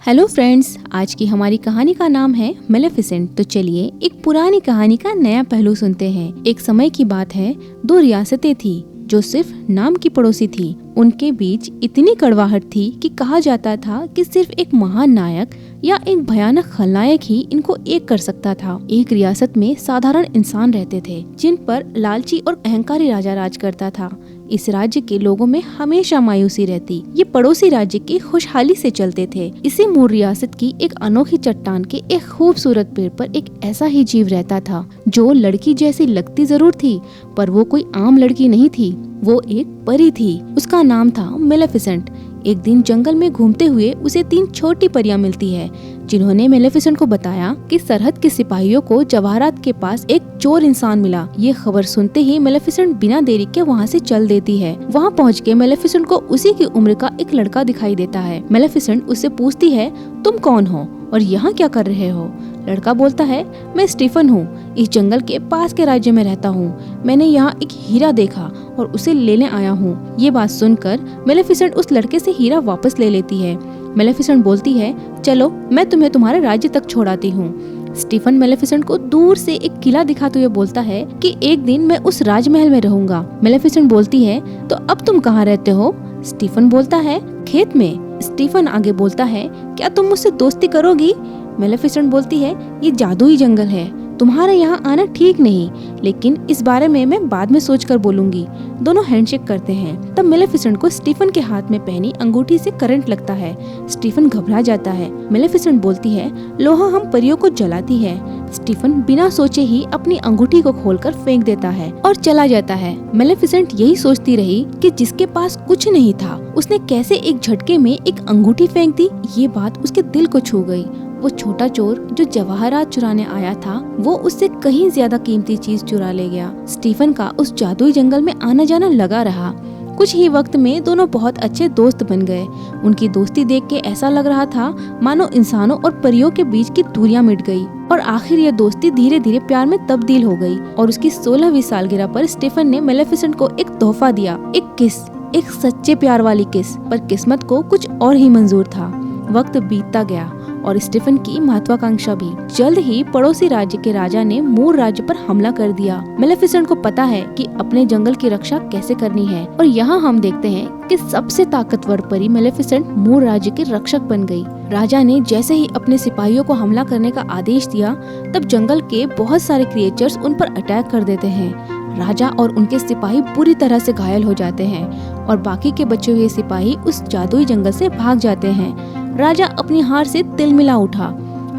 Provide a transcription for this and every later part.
Hello friends, आज की हमारी कहानी का नाम है मेलेफिसेंट। तो चलिए एक पुरानी कहानी का नया पहलू सुनते हैं। एक समय की बात है, दो रियासतें थी जो सिर्फ नाम की पड़ोसी थी। उनके बीच इतनी कड़वाहट थी कि कहा जाता था कि सिर्फ एक महान नायक या एक भयानक खलनायक ही इनको एक कर सकता था। एक रियासत में साधारण इंसान रहते थे जिन पर लालची और अहंकारी राजा राज करता था। इस राज्य के लोगों में हमेशा मायूसी रहती। ये पड़ोसी राज्य की खुशहाली से चलते थे। इसी मूर रियासत की एक अनोखी चट्टान के एक खूबसूरत पेड़ पर एक ऐसा ही जीव रहता था जो लड़की जैसी लगती जरूर थी, पर वो कोई आम लड़की नहीं थी। वो एक परी थी। उसका नाम था मेलेफिसेंट। एक दिन जंगल में घूमते हुए उसे तीन छोटी परियां मिलती है, जिन्होंने मेलेफिसेंट को बताया कि सरहद के सिपाहियों को जवाहरात के पास एक चोर इंसान मिला। ये खबर सुनते ही मेलेफिसेंट बिना देरी के वहाँ से चल देती है। वहाँ पहुँच के मेलेफिसेंट को उसी की उम्र का एक लड़का दिखाई देता है। मेलेफिसेंट उससे पूछती है, तुम कौन हो और यहाँ क्या कर रहे हो? लड़का बोलता है, मैं स्टीफन हूँ, इस जंगल के पास के राज्य में रहता हूँ। मैंने यहाँ एक हीरा देखा और उसे लेने आया हूँ। ये बात सुनकर मेलेफिसेंट उस लड़के से हीरा वापस ले लेती है। मेलेफिसेंट बोलती है, चलो मैं तुम्हें तुम्हारे राज्य तक छोड़ाती हूँ। स्टीफन मेलेफिसेंट को दूर से एक किला दिखाते हुए बोलता है कि एक दिन मैं उस राजमहल में रहूंगा। मेलेफिसेंट बोलती है, तो अब तुम कहाँ रहते हो? स्टीफन बोलता है, खेत में। स्टीफन आगे बोलता है, क्या तुम मुझसे दोस्ती करोगी? मेलेफिसेंट बोलती है, ये जादुई जंगल है, तुम्हारा यहाँ आना ठीक नहीं, लेकिन इस बारे में मैं बाद में सोचकर बोलूंगी। दोनों हैंडशेक करते हैं। तब मेलेफिसेंट को स्टीफन के हाथ में पहनी अंगूठी से करंट लगता है। स्टीफन घबरा जाता है। मेलेफिसेंट बोलती है, लोहा हम परियों को जलाती है। स्टीफन बिना सोचे ही अपनी अंगूठी को खोलकर फेंक देता है और चला जाता है। मेलेफिसेंट यही सोचती रही कि जिसके पास कुछ नहीं था उसने कैसे एक झटके में एक अंगूठी फेंक दी। ये बात उसके दिल को छू गई। वो छोटा चोर जो जवाहरात चुराने आया था, वो उससे कहीं ज्यादा कीमती चीज चुरा ले गया। स्टीफन का उस जादुई जंगल में आना जाना लगा रहा। कुछ ही वक्त में दोनों बहुत अच्छे दोस्त बन गए। उनकी दोस्ती देख के ऐसा लग रहा था मानो इंसानों और परियों के बीच की दूरियां मिट गई और आखिर ये दोस्ती धीरे धीरे प्यार में तब्दील हो गई। और उसकी 16वीं सालगिरह पर स्टीफन ने मेलेफिसेंट को एक तोहफा दिया, एक किस, एक सच्चे प्यार वाली किस। पर किस्मत को कुछ और ही मंजूर था। वक्त बीतता गया और स्टीफन की महत्वाकांक्षा भी। जल्द ही पड़ोसी राज्य के राजा ने मूर राज्य पर हमला कर दिया। मेलेफिसेंट को पता है कि अपने जंगल की रक्षा कैसे करनी है और यहाँ हम देखते हैं कि सबसे ताकतवर परी मेलेफिसेंट मूर राज्य के रक्षक बन गई। राजा ने जैसे ही अपने सिपाहियों को हमला करने का आदेश दिया, तब जंगल के बहुत सारे क्रिएचर्स उन पर अटैक कर देते हैं। राजा और उनके सिपाही बुरी तरह से घायल हो जाते हैं और बाकी के बचे हुए सिपाही उस जादुई जंगल से भाग जाते हैं। राजा अपनी हार से तिलमिला उठा।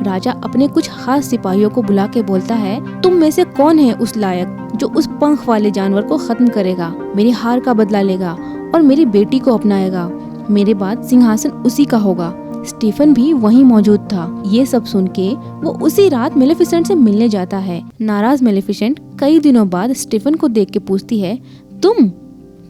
राजा अपने कुछ खास सिपाहियों को बुला के बोलता है, तुम में से कौन है उस लायक जो उस पंख वाले जानवर को खत्म करेगा, मेरी हार का बदला लेगा और मेरी बेटी को अपनाएगा? मेरे बाद सिंहासन उसी का होगा। स्टीफन भी वहीं मौजूद था। ये सब सुन के वो उसी रात मेलेफिसेंट से मिलने जाता है। नाराज मेलेफिसेंट कई दिनों बाद स्टीफन को देख के पूछती है, तुम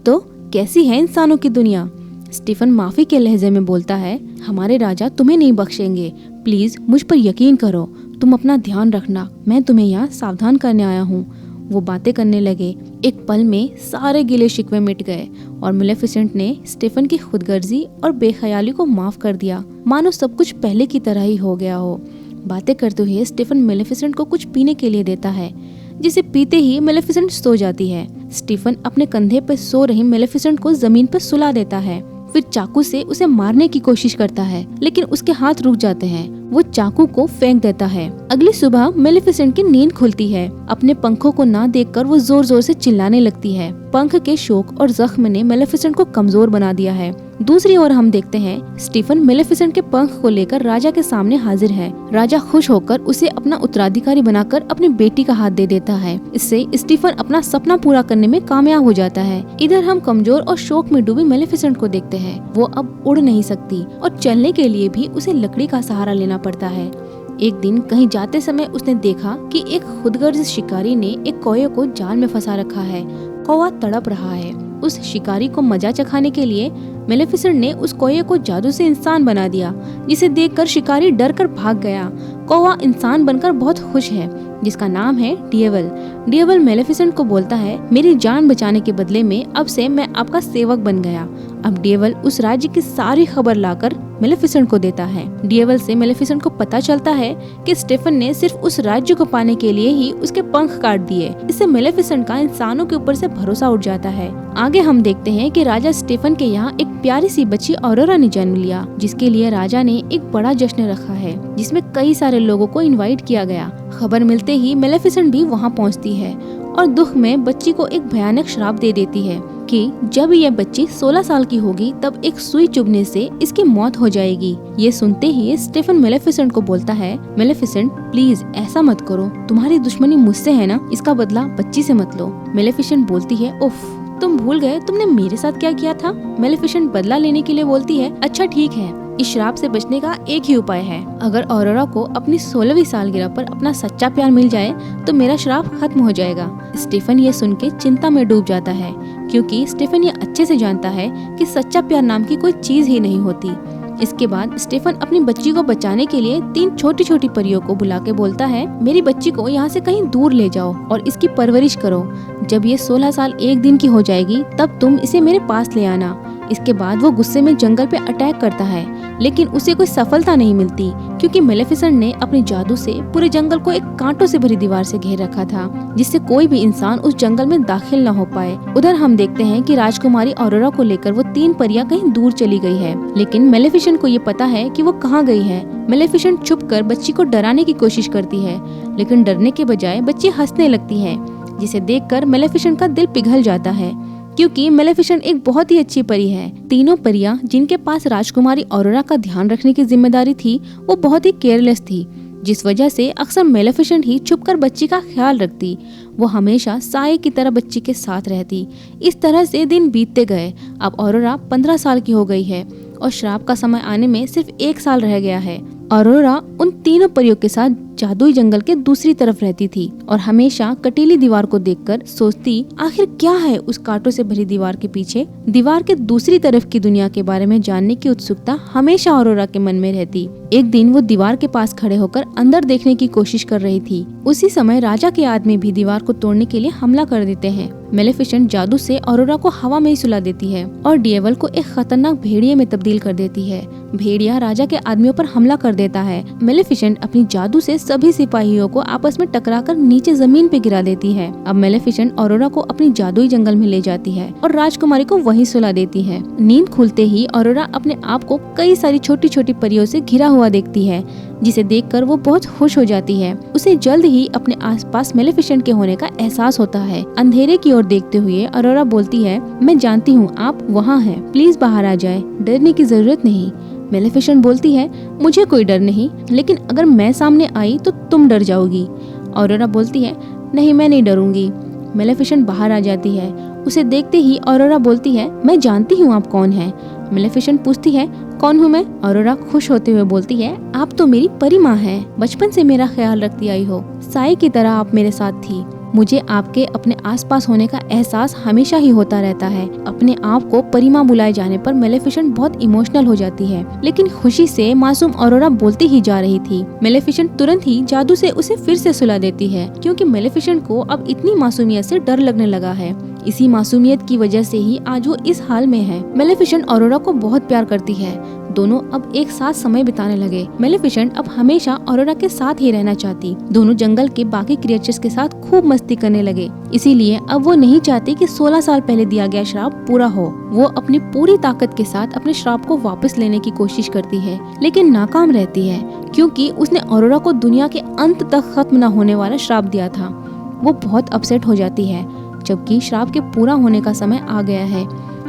तो कैसी है इंसानों की दुनिया? स्टीफन माफी के लहजे में बोलता है, हमारे राजा तुम्हें नहीं बख्शेंगे, प्लीज मुझ पर यकीन करो, तुम अपना ध्यान रखना, मैं तुम्हें यहाँ सावधान करने आया हूँ। वो बातें करने लगे। एक पल में सारे गिले शिकवे मिट गए और मेलेफिसेंट ने स्टीफन की खुदगर्जी और बेख्याली को माफ कर दिया, मानो सब कुछ पहले की तरह ही हो गया हो। बातें करते हुए स्टीफन मेलेफिसेंट को कुछ पीने के लिए देता है, जिसे पीते ही मेलेफिसेंट सो जाती है। स्टीफन अपने कंधे पर सो रही मेलेफिसेंट को जमीन पर सुला देता है, फिर चाकू से उसे मारने की कोशिश करता है, लेकिन उसके हाथ रुक जाते हैं। वो चाकू को फेंक देता है। अगली सुबह मेलेफिसेंट की नींद खुलती है। अपने पंखों को ना देखकर वो जोर जोर से चिल्लाने लगती है। पंख के शोक और जख्म ने मेलेफिसेंट को कमजोर बना दिया है। दूसरी ओर हम देखते हैं स्टीफन मेलेफिसेंट के पंख को लेकर राजा के सामने हाजिर है। राजा खुश होकर उसे अपना उत्तराधिकारी बनाकर अपनी बेटी का हाथ दे देता है। इससे स्टीफन अपना सपना पूरा करने में कामयाब हो जाता है। इधर हम कमजोर और शोक में डूबी मेलेफिसेंट को देखते हैं। वो अब उड़ नहीं सकती और चलने के लिए भी उसे लकड़ी का सहारा लेना पड़ता है। एक दिन कहीं जाते समय उसने देखा कि एक खुदगर्ज शिकारी ने एक कौवे को जाल में फंसा रखा है। कौवा तड़प रहा है। उस शिकारी को मजा चखाने के लिए मेलेफिसेंट ने उस कौवे को जादू से इंसान बना दिया, जिसे देखकर शिकारी डर कर भाग गया। कौवा इंसान बनकर बहुत खुश है, जिसका नाम है डिएवल। डिएवल मेलेफिसेंट को बोलता है, मेरी जान बचाने के बदले में अब से मैं आपका सेवक बन गया। अब डिएवल उस राज्य की सारी खबर लाकर मेलेफिसेंट को देता है। डिएवल से मेलेफिसेंट को पता चलता है कि स्टेफन ने सिर्फ उस राज्य को पाने के लिए ही उसके पंख काट दिए। इससे मेलेफिसेंट का इंसानों के ऊपर से भरोसा उठ जाता है। आगे हम देखते हैं कि राजा स्टेफन के यहाँ एक प्यारी सी बच्ची ऑरोरा ने जन्म लिया, जिसके लिए राजा ने एक बड़ा जश्न रखा है, जिसमें कई सारे लोगों को इनवाइट किया गया। खबर मिलते ही मेलेफिसेंट भी वहाँ पहुँचती है और दुख में बच्ची को एक भयानक श्राप दे देती है कि जब यह बच्ची 16 साल की होगी तब एक सुई चुभने से इसकी मौत हो जाएगी। ये सुनते ही स्टेफन मेलेफिसेंट को बोलता है, मेलेफिसेंट प्लीज ऐसा मत करो, तुम्हारी दुश्मनी मुझसे है ना, इसका बदला बच्ची से मत लो। मेलेफिसेंट बोलती है, उफ, तुम भूल गए तुमने मेरे साथ क्या किया था। मेलेफिसेंट बदला लेने के लिए बोलती है, अच्छा ठीक है, इस श्राप से बचने का एक ही उपाय है, अगर ऑरोरा को अपनी 16वीं सालगिरह पर अपना सच्चा प्यार मिल जाए तो मेरा श्राप खत्म हो जाएगा। स्टेफन ये सुन के चिंता में डूब जाता है, क्योंकि स्टेफन ये अच्छे से जानता है कि सच्चा प्यार नाम की कोई चीज ही नहीं होती। इसके बाद स्टेफन अपनी बच्ची को बचाने के लिए 3 छोटी छोटी परियों को बुला के बोलता है, मेरी बच्ची को यहाँ से कहीं दूर ले जाओ और इसकी परवरिश करो। जब ये 16 साल 1 दिन की हो जाएगी तब तुम इसे मेरे पास ले आना। इसके बाद वो गुस्से में जंगल पे अटैक करता है, लेकिन उसे कोई सफलता नहीं मिलती, क्योंकि मेलेफिसेंट ने अपने जादू से पूरे जंगल को एक कांटों से भरी दीवार से घेर रखा था, जिससे कोई भी इंसान उस जंगल में दाखिल न हो पाए। उधर हम देखते हैं कि राजकुमारी ऑरोरा को लेकर वो 3 परियां कहीं दूर चली गई है, लेकिन मेलेफिसेंट को ये पता है कि वो कहाँ गई है। मेलेफिसेंट छुपकर बच्ची को डराने की कोशिश करती है, लेकिन डरने के बजाय बच्ची हंसने लगती है, जिसे देखकर मेलेफिसेंट का दिल पिघल जाता है, क्योंकि मेलेफिसेंट एक बहुत ही अच्छी परी है। तीनों परियां जिनके पास राजकुमारी ऑरोरा का ध्यान रखने की जिम्मेदारी थी, वो बहुत ही केयरलेस थी, जिस वजह से अक्सर मेलेफिसेंट ही छुपकर बच्ची का ख्याल रखती। वो हमेशा साये की तरह बच्ची के साथ रहती। इस तरह से दिन बीतते गए। अब ऑरोरा 15 साल की हो गई है और श्राप का समय आने में सिर्फ 1 साल रह गया है। ऑरोरा उन तीनों परियों के साथ जादुई जंगल के दूसरी तरफ रहती थी और हमेशा कटीली दीवार को देखकर सोचती, आखिर क्या है उस कांटों से भरी दीवार के पीछे। दीवार के दूसरी तरफ की दुनिया के बारे में जानने की उत्सुकता हमेशा ऑरोरा के मन में रहती। एक दिन वो दीवार के पास खड़े होकर अंदर देखने की कोशिश कर रही थी। उसी समय राजा के आदमी भी दीवार को तोड़ने के लिए हमला कर देते हैं। मेलेफिसेंट जादू से ऑरोरा को हवा में ही सुला देती है और डिएवल को एक खतरनाक भेड़िए में तब्दील कर देती है। भेड़िया राजा के आदमियों पर हमला कर देता है। मेलेफिसेंट अपनी जादू से सभी सिपाहियों को आपस में टकराकर नीचे जमीन पे गिरा देती है। अब मेलेफिसेंट ऑरोरा को अपनी जादुई जंगल में ले जाती है और राजकुमारी को वहीं सुला देती है। नींद खुलते ही ऑरोरा अपने आप को कई सारी छोटी छोटी परियों से घिरा हुआ देखती है, जिसे देखकर वो बहुत खुश हो जाती है। उसे जल्द ही अपने आसपास मेलेफिसेंट के होने का एहसास होता है। अंधेरे की ओर देखते हुए ऑरोरा बोलती है, मैं जानती हूँ आप वहाँ हैं, प्लीज बाहर आ जाए, डरने की जरूरत नहीं। मेलेफिसेंट बोलती है, मुझे कोई डर नहीं, लेकिन अगर मैं सामने आई तो तुम डर जाओगी। ऑरोरा बोलती है, नहीं मैं नहीं डरूंगी। मेलेफिसेंट बाहर आ जाती है। उसे देखते ही ऑरोरा बोलती है, मैं जानती हूँ आप कौन हैं। मेलेफिसेंट पूछती है, कौन हूँ मैं? ऑरोरा खुश होते हुए बोलती है, आप तो मेरी परी माँ हैं, बचपन से मेरा ख्याल रखती आई हो, साये की तरह आप मेरे साथ थी। मुझे आपके अपने आसपास होने का एहसास हमेशा ही होता रहता है। अपने आप को परी माँ बुलाए जाने पर मेलेफिसेंट बहुत इमोशनल हो जाती है, लेकिन खुशी से मासूम ऑरोरा बोलती ही जा रही थी। मेलेफिसेंट तुरंत ही जादू से उसे फिर से सुला देती है, क्योंकि मेलेफिसेंट को अब इतनी मासूमियत से डर लगने लगा है। इसी मासूमियत की वजह से ही आज वो इस हाल में है। मेलेफिसेंट ऑरोरा को बहुत प्यार करती है। दोनों अब एक साथ समय बिताने लगे। मेलेफिसेंट अब हमेशा ऑरोरा के साथ ही रहना चाहती। दोनों जंगल के बाकी क्रिएचर्स के साथ खूब मस्ती करने लगे। इसीलिए अब वो नहीं चाहती कि 16 साल पहले दिया गया श्राप पूरा हो। वो अपनी पूरी ताकत के साथ अपने श्राप को वापस लेने की कोशिश करती है, लेकिन नाकाम रहती है, क्योंकि उसने ऑरोरा को दुनिया के अंत तक खत्म न होने वाला श्राप दिया था। वो बहुत अपसेट हो जाती है, जबकि श्राप के पूरा होने का समय आ गया है।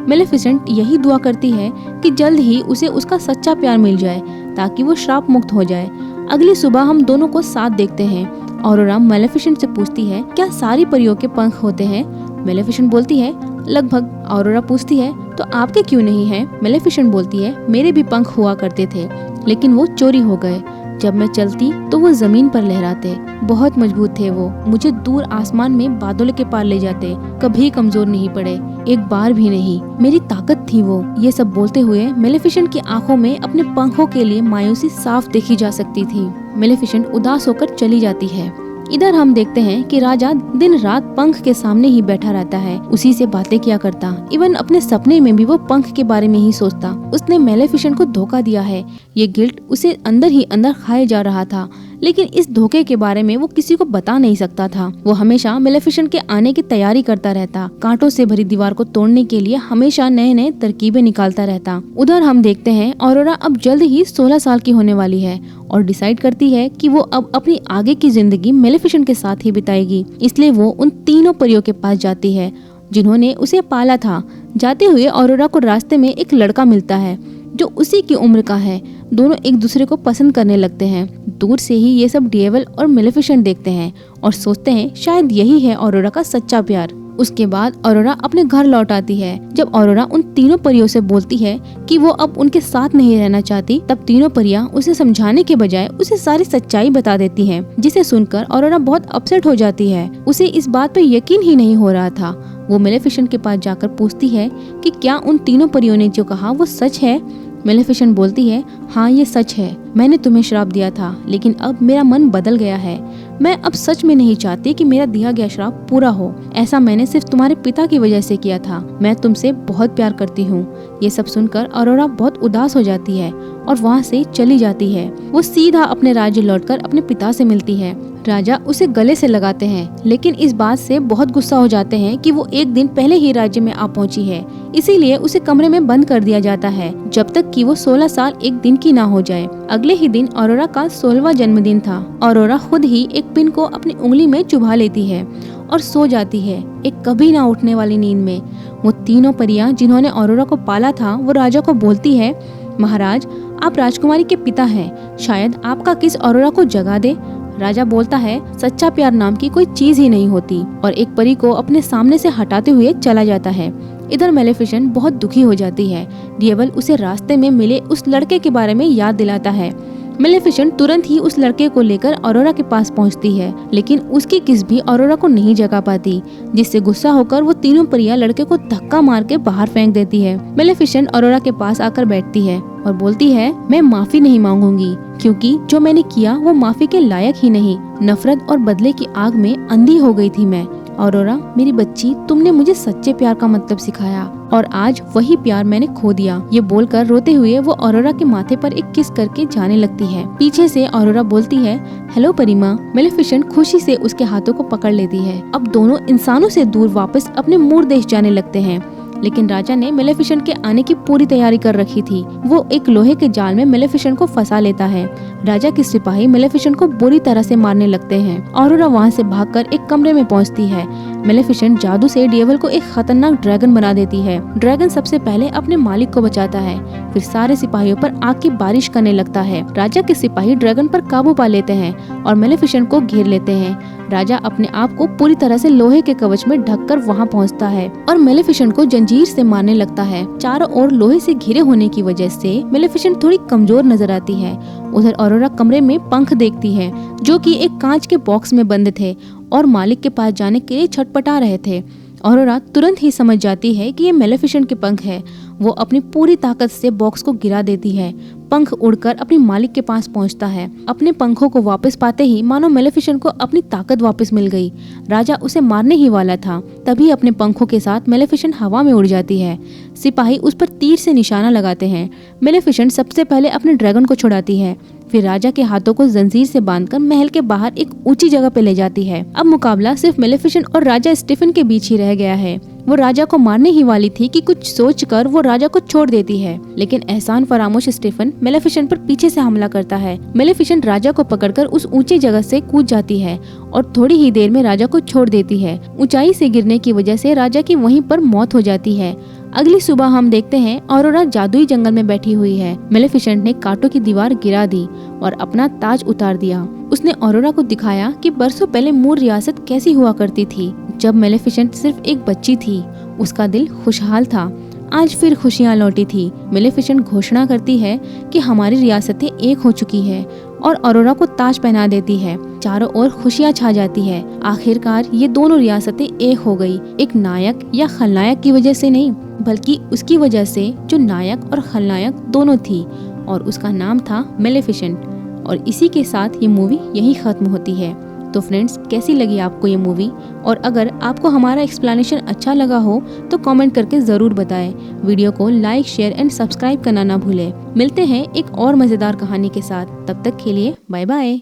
मेलेफिसेंट यही दुआ करती है कि जल्द ही उसे उसका सच्चा प्यार मिल जाए, ताकि वो श्राप मुक्त हो जाए। अगली सुबह हम दोनों को साथ देखते हैं। ऑरोरा मेलेफिसेंट से पूछती है, क्या सारी परियों के पंख होते हैं? मेलेफिसेंट बोलती है, लगभग। ऑरोरा पूछती है, तो आपके क्यों नहीं है? मेलेफिसेंट बोलती है, मेरे भी पंख हुआ करते थे, लेकिन वो चोरी हो गए। जब मैं चलती तो वो जमीन पर लहराते, बहुत मजबूत थे वो, मुझे दूर आसमान में बादलों के पार ले जाते, कभी कमजोर नहीं पड़े, एक बार भी नहीं, मेरी ताकत थी वो। ये सब बोलते हुए मेलेफिसेंट की आंखों में अपने पंखों के लिए मायूसी साफ देखी जा सकती थी। मेलेफिसेंट उदास होकर चली जाती है। इधर हम देखते हैं कि राजा दिन रात पंख के सामने ही बैठा रहता है, उसी से बातें किया करता। इवन अपने सपने में भी वो पंख के बारे में ही सोचता। उसने मेलेफिसेंट को धोखा दिया है, ये गिल्ट उसे अंदर ही अंदर खाए जा रहा था, लेकिन इस धोखे के बारे में वो किसी को बता नहीं सकता था। वो हमेशा मेलेफिसेंट के आने की तैयारी करता रहता, कांटों से भरी दीवार को तोड़ने के लिए हमेशा नए नए तरकीबें निकालता रहता। उधर हम देखते हैं ऑरोरा अब जल्द ही 16 साल की होने वाली है और डिसाइड करती है कि वो अब अपनी आगे की जिंदगी मेलेफिसेंट के साथ ही बिताएगी। इसलिए वो उन तीनों परियों के पास जाती है जिन्होंने उसे पाला था। जाते हुए ऑरोरा को रास्ते में एक लड़का मिलता है जो उसी की उम्र का है। दोनों एक दूसरे को पसंद करने लगते हैं। दूर से ही ये सब डेविल और मेलेफिसेंट देखते हैं और सोचते हैं शायद यही है ऑरोरा का सच्चा प्यार। उसके बाद ऑरोरा अपने घर लौट आती है। जब ऑरोरा उन तीनों परियों से बोलती है कि वो अब उनके साथ नहीं रहना चाहती, तब तीनों परियां उसे समझाने के बजाय उसे सारी सच्चाई बता देती हैं, जिसे सुनकर ऑरोरा बहुत अपसेट हो जाती है। उसे इस बात पर यकीन ही नहीं हो रहा था। वो मेलेफिसेंट के पास जाकर पूछती है कि क्या उन तीनों परियों ने जो कहा वो सच है। मेलेफिसेंट बोलती है, हाँ ये सच है, मैंने तुम्हें श्राप दिया था, लेकिन अब मेरा मन बदल गया है। मैं अब सच में नहीं चाहती कि मेरा दिया गया श्राप पूरा हो। ऐसा मैंने सिर्फ तुम्हारे पिता की वजह से किया था। मैं तुमसे बहुत प्यार करती हूँ। ये सब सुनकर ऑरोरा बहुत उदास हो जाती है और वहाँ से चली जाती है। वो सीधा अपने राज्य लौटकर अपने पिता से मिलती है। राजा उसे गले से लगाते हैं, लेकिन इस बात से बहुत गुस्सा हो जाते हैं कि वो एक दिन पहले ही राज्य में आ पहुंची है, इसीलिए उसे कमरे में बंद कर दिया जाता है जब तक कि वो 16 साल एक दिन की ना हो जाए। अगले ही दिन ऑरोरा का 16वां जन्मदिन था। ऑरोरा खुद ही एक पिन को अपनी उंगली में चुभा लेती है और सो जाती है एक कभी ना उठने वाली नींद में। वो तीनों परियां जिन्होंने ऑरोरा को पाला था, वो राजा को बोलती है, महाराज आप राजकुमारी के पिता हैं, शायद आपका किस ऑरोरा को जगा दे। राजा बोलता है, सच्चा प्यार नाम की कोई चीज ही नहीं होती, और एक परी को अपने सामने से हटाते हुए चला जाता है। इधर मेलेफिसेंट बहुत दुखी हो जाती है। डेविल उसे रास्ते में मिले उस लड़के के बारे में याद दिलाता है। मेलेफिसेंट तुरंत ही उस लड़के को लेकर ऑरोरा के पास पहुंचती है, लेकिन उसकी किस भी ऑरोरा को नहीं जगा पाती, जिससे गुस्सा होकर वो तीनों परियां लड़के को धक्का मार के बाहर फेंक देती है। मेलेफिसेंट ऑरोरा के पास आकर बैठती है और बोलती है, मैं माफी नहीं मांगूंगी, क्योंकि जो मैंने किया वो माफी के लायक ही नहीं। नफरत और बदले की आग में अंधी हो गई थी मैं। ऑरोरा मेरी बच्ची, तुमने मुझे सच्चे प्यार का मतलब सिखाया और आज वही प्यार मैंने खो दिया। ये बोलकर रोते हुए वो ऑरोरा के माथे पर एक किस करके जाने लगती है। पीछे से ऑरोरा बोलती है, हेलो परिमा। मेलेफिसेंट खुशी से उसके हाथों को पकड़ लेती है। अब दोनों इंसानों से दूर वापस अपने मूल देश जाने लगते हैं, लेकिन राजा ने मेलेफिसेंट के आने की पूरी तैयारी कर रखी थी। वो एक लोहे के जाल में मेलेफिसेंट को फंसा लेता है। राजा के सिपाही मेलेफिसेंट को बुरी तरह से मारने लगते हैं। ऑरोरा वहाँ से भागकर एक कमरे में पहुँचती है। मेलेफिसेंट जादू से डेविल को एक खतरनाक ड्रैगन बना देती है। ड्रैगन सबसे पहले अपने मालिक को बचाता है, फिर सारे सिपाहियों पर आग की बारिश करने लगता है। राजा के सिपाही ड्रैगन पर काबू पा लेते हैं और मेलेफिसेंट को घेर लेते हैं। राजा अपने आप को पूरी तरह से लोहे के कवच में ढककर वहां पहुंचता है और मेलेफिसेंट को जंजीर से मारने लगता है। चारों ओर लोहे से घिरे होने की वजह से मेलेफिसेंट थोड़ी कमजोर नजर आती है। उधर ऑरोरा कमरे में पंख देखती है, जो कि एक कांच के बॉक्स में बंद थे और मालिक के पास जाने के लिए छटपटा रहे थे। ऑरोरा तुरंत ही समझ जाती है कि ये मेलेफिसेंट के पंख है। वो अपनी पूरी ताकत से बॉक्स को गिरा देती है। पंख उड़कर अपने मालिक के पास पहुंचता है। अपने पंखों को वापस पाते ही मानो मेलेफिसेंट को अपनी ताकत वापस मिल गई। राजा उसे मारने ही वाला था, तभी अपने पंखों के साथ मेलेफिसेंट हवा में उड़ जाती है। सिपाही उस पर तीर से निशाना लगाते हैं। मेलेफिसेंट सबसे पहले अपने ड्रैगन को छुड़ाती है, फिर राजा के हाथों को जंजीर से बांधकर महल के बाहर एक ऊंची जगह पे ले जाती है। अब मुकाबला सिर्फ मेलेफिसेंट और राजा स्टीफन के बीच ही रह गया है। वो राजा को मारने ही वाली थी कि कुछ सोचकर वो राजा को छोड़ देती है, लेकिन एहसान फरामोश स्टीफन मेलेफिसेंट पर पीछे से हमला करता है। मेलेफिसेंट राजा को पकड़कर उस ऊंची जगह से कूद जाती है और थोड़ी ही देर में राजा को छोड़ देती है। ऊंचाई से गिरने की वजह से राजा की वहीं पर मौत हो जाती है। अगली सुबह हम देखते हैं ऑरोरा जादुई जंगल में बैठी हुई है। मेलेफिसेंट ने कांटों की दीवार गिरा दी और अपना ताज उतार दिया। उसने ऑरोरा को दिखाया कि बरसों पहले मूर रियासत कैसी हुआ करती थी, जब मेलेफिसेंट सिर्फ एक बच्ची थी। उसका दिल खुशहाल था। आज फिर खुशियाँ लौटी थी। मेलेफिसेंट घोषणा करती है कि हमारी रियासतें एक हो चुकी है और ऑरोरा को ताज पहना देती है। चारों ओर खुशियाँ छा जाती है। आखिरकार ये दोनों रियासतें एक हो गई। एक नायक या खलनायक की वजह से नहीं, बल्कि उसकी वजह से जो नायक और खलनायक दोनों थी, और उसका नाम था मेलेफिसेंट। और इसी के साथ ये मूवी यही खत्म होती है। तो फ्रेंड्स, कैसी लगी आपको ये मूवी? और अगर आपको हमारा एक्सप्लेनेशन अच्छा लगा हो तो कमेंट करके ज़रूर बताएं। वीडियो को लाइक, शेयर एंड सब्सक्राइब करना ना भूलें। मिलते हैं एक और मज़ेदार कहानी के साथ। तब तक के लिए बाय बाय।